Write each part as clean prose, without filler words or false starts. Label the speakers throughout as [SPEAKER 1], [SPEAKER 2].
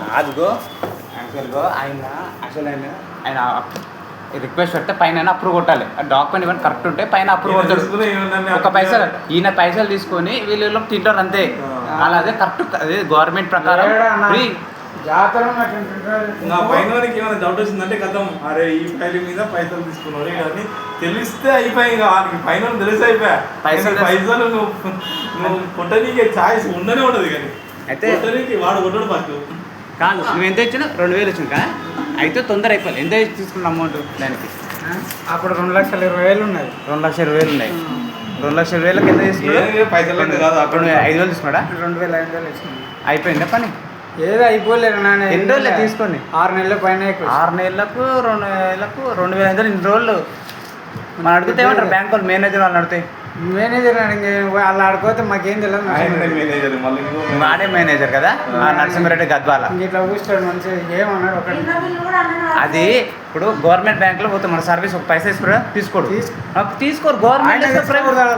[SPEAKER 1] కాదుగో యాక్చువల్గా ఆయన రిక్వెస్ట్ పెడితే పైన అప్రూవ్ కొట్టాలి. ఆ డాక్యుమెంట్ ఇవన్నీ కరెక్ట్ ఉంటే పైన అప్రూవ్ కొడతాడు. ఒక పైసలు ఈయన పైసలు తీసుకొని వీళ్ళు తింటారు అంతే. అలాగే కరెక్ట్ అదే గవర్నమెంట్ ప్రకారం ఫ్రీ
[SPEAKER 2] జాతర.
[SPEAKER 3] నా పైన ఏమైనా డౌట్ వచ్చిందంటే కథం అరే ఈ ఫైల్ మీద పైసలు తీసుకున్నాడు కానీ తెలిస్తే అయిపోయి పైన తెలిసి అయిపోయా పైసలు నువ్వు కొట్టనీకి ఛాయిస్ ఉండనే ఉండదు. కానీ
[SPEAKER 1] అయితే
[SPEAKER 3] కొట్టనీకి వాడు కొట్టడు ఫస్ట్
[SPEAKER 1] కాదు. నువ్వు ఎంత ఇచ్చినా 2,000 ఇచ్చిన కదా, అయితే తొందర అయిపోయింది. ఎంత తీసుకున్న అమౌంట్ దానికి?
[SPEAKER 2] అప్పుడు 2,20,000 ఉన్నాయి.
[SPEAKER 1] 2,20,000 ఉన్నాయి. 2,20,000కి ఎంత తీసుకున్నాడు?
[SPEAKER 3] పైసలు కాదు.
[SPEAKER 1] అప్పుడు 5,000 తీసుకున్నాడా?
[SPEAKER 2] 2,500 ఇచ్చినాయి.
[SPEAKER 1] అయిపోయిందా పని?
[SPEAKER 2] ఏదో అయిపోలేదు నాన్న.
[SPEAKER 1] ఎన్ని రోజులు తీసుకొని?
[SPEAKER 2] 6 నెలల పైన.
[SPEAKER 1] 6 నెలలకు 2 నెలలకు 2,500. ఇన్ని రోజులు మనం అడిగితే ఏమంటారు బ్యాంక్ వాళ్ళు, మేనేజర్ వాళ్ళు అడిగితే?
[SPEAKER 2] మేనేజర్ వాళ్ళు ఆడుకోతే మాకేం తెలియదు.
[SPEAKER 3] మేనేజర్ మళ్ళీ
[SPEAKER 1] వాడే మేనేజర్ కదా, నరసింహారెడ్డి గద్వాల.
[SPEAKER 2] ఇట్లా కూర్చోడు మంచిగా ఏమన్నాడు ఒకటి.
[SPEAKER 1] అది ఇప్పుడు గవర్నమెంట్ బ్యాంకులో పోతే మన సర్వీస్ ఒక పైసా తీసుకోడు, తీసుకోరు. గవర్నమెంట్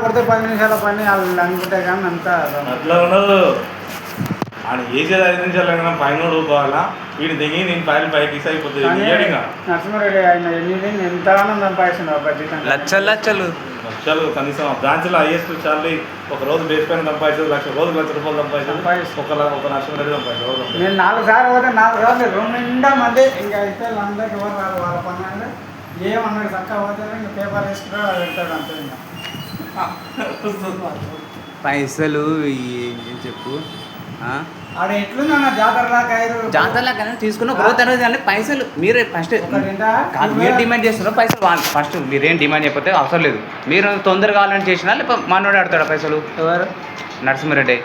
[SPEAKER 2] కొడితే 10 నిమిషాల పని వాళ్ళు అనుకుంటే కానీ అంతా
[SPEAKER 3] అట్లా ఉండదు. ఆయన వేసేది 5 నిమిషాలు పైన పోవాలా, వీడు దిగి నేను ఫైల్ పైకి అయిపోతుంది.
[SPEAKER 2] నరసింహారెడ్డి ఆయన ఎంత ఆనందం పాయిస్తుంది బడ్జెట్.
[SPEAKER 1] లక్షలు
[SPEAKER 3] లక్షలు కనీసం బ్రాంచ్లో హైయెస్ట్ చార్లీ ఒక రోజు బేస్ పైన సంపాదించదు, రోజు ₹1,00,000 సంపాదించదు. ఒక నరసింహారెడ్డి సంపాదించదు.
[SPEAKER 2] నేను 4 సార్లు పోతే 4 సార్లు 2 నిండా మంది ఇంకా అయితే అందరికి ఎవరు రాదు. వాళ్ళ పని అంటే ఏమన్నాడు చక్కగా పోతే ఇంకా పేపర్ వేసుకుంటాడు, అది వెళ్తాడు అంతే.
[SPEAKER 1] పైసలు ఏం చెప్పు
[SPEAKER 2] ఆడ ఎట్లుందన్న జాతరలాగా
[SPEAKER 1] జాతరలాగా తీసుకున్న గ్రోత్ అనేది అంటే పైసలు మీరే ఫస్ట్ కాదు. మీరు డిమాండ్ చేస్తున్నారు పైసలు వాళ్ళు ఫస్ట్. మీరేం డిమాండ్ చెప్పితే అవసరం లేదు. మీరు తొందరగా కావాలని చేసినా లేకపోతే మనోడే ఆడతాడు పైసలు. ఎవరు? నరసింహారెడ్డి.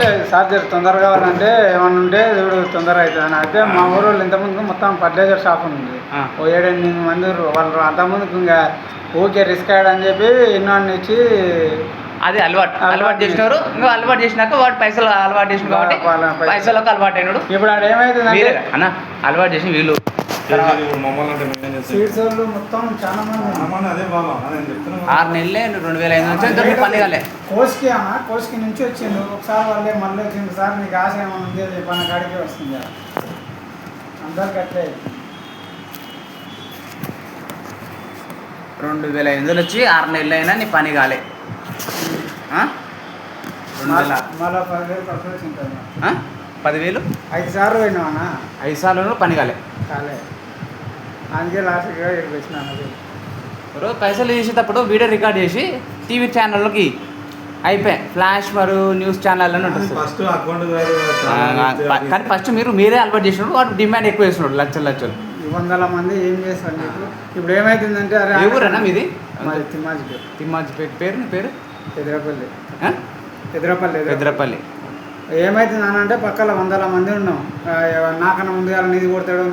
[SPEAKER 2] లేదు సార్ తొందరగా కావాలంటే ఏమన్నా ఉంటే ఇప్పుడు తొందరగా అవుతుంది. అయితే మా ఊరు వాళ్ళు ఇంతకుముందు మొత్తం ఫర్టిలైజర్ షాప్ ఉంది. ఓ 7-8 మంది వాళ్ళు అంతకుముందుకు ఇంకా ఊకే రిస్క్ అయ్యాడని చెప్పి ఎన్నో ఇచ్చి
[SPEAKER 1] అది అలవాటు చేసినారు. ఇంకా అలవాటు చేసినాక వాడు పైసలు అలవాటు చేసిన కాబట్టి పైసలకు అలవాటు అయినాడు.
[SPEAKER 2] ఇప్పుడు ఆడ ఏమైతుంది
[SPEAKER 1] అన్న అలవాటు చేసిన వీళ్ళు
[SPEAKER 2] మొత్తం చాలా మంది
[SPEAKER 3] అదే బాగా నేను చెప్తున్నాను.
[SPEAKER 1] 6 నెలలే 2,500 నుంచి పని కాలే.
[SPEAKER 2] కోస్కి నుంచి వచ్చిండు ఒకసారి వాళ్ళే మళ్ళీ వచ్చింది. సార్ నీకు ఆశ ఏమైనా ఉంది అది పని కాడికే వస్తుంది. అందరికి అట్లే
[SPEAKER 1] 2,500 వచ్చి 6 నెలలు అయినా నీ పని కాలే.
[SPEAKER 2] మళ్ళీ 10,000 ఖర్చు వచ్చింది.
[SPEAKER 1] 10,000
[SPEAKER 2] 5 సార్లు పోయినావన్నా.
[SPEAKER 1] 5 సార్లు పని కాలే.
[SPEAKER 2] అందుకే లాస్ట్గా వచ్చినాను.
[SPEAKER 1] రోజు పైసలు చేసేటప్పుడు వీడియో రికార్డ్ చేసి టీవీ ఛానళ్ళకి అయిపోయాయి. ఫ్లాష్ మరియు న్యూస్ ఛానల్ అని ఉంటుంది. కానీ ఫస్ట్ మీరే అలవాటు చేసినప్పుడు వాడు డిమాండ్ ఎక్కువ చేస్తున్నాడు. లక్షలు
[SPEAKER 2] 100 మంది ఏం చేస్తారు నీకు. ఇప్పుడు ఏమైతుందంటే అరే
[SPEAKER 1] ఎవరన్నా మీది?
[SPEAKER 2] తిమ్మాజిపేట.
[SPEAKER 1] పేరు పెద్దరపల్లి.
[SPEAKER 2] ఏమైతుంది అని అంటే పక్కన 100 మంది ఉన్నాం. నాకన్నా ముందుగా నీది కొడతాడో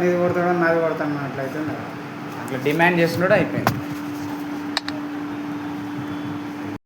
[SPEAKER 2] నాది కొడతాను అట్లా అవుతుంది.
[SPEAKER 1] అట్లా డిమాండ్ చేస్తున్నాడు అయిపోయింది.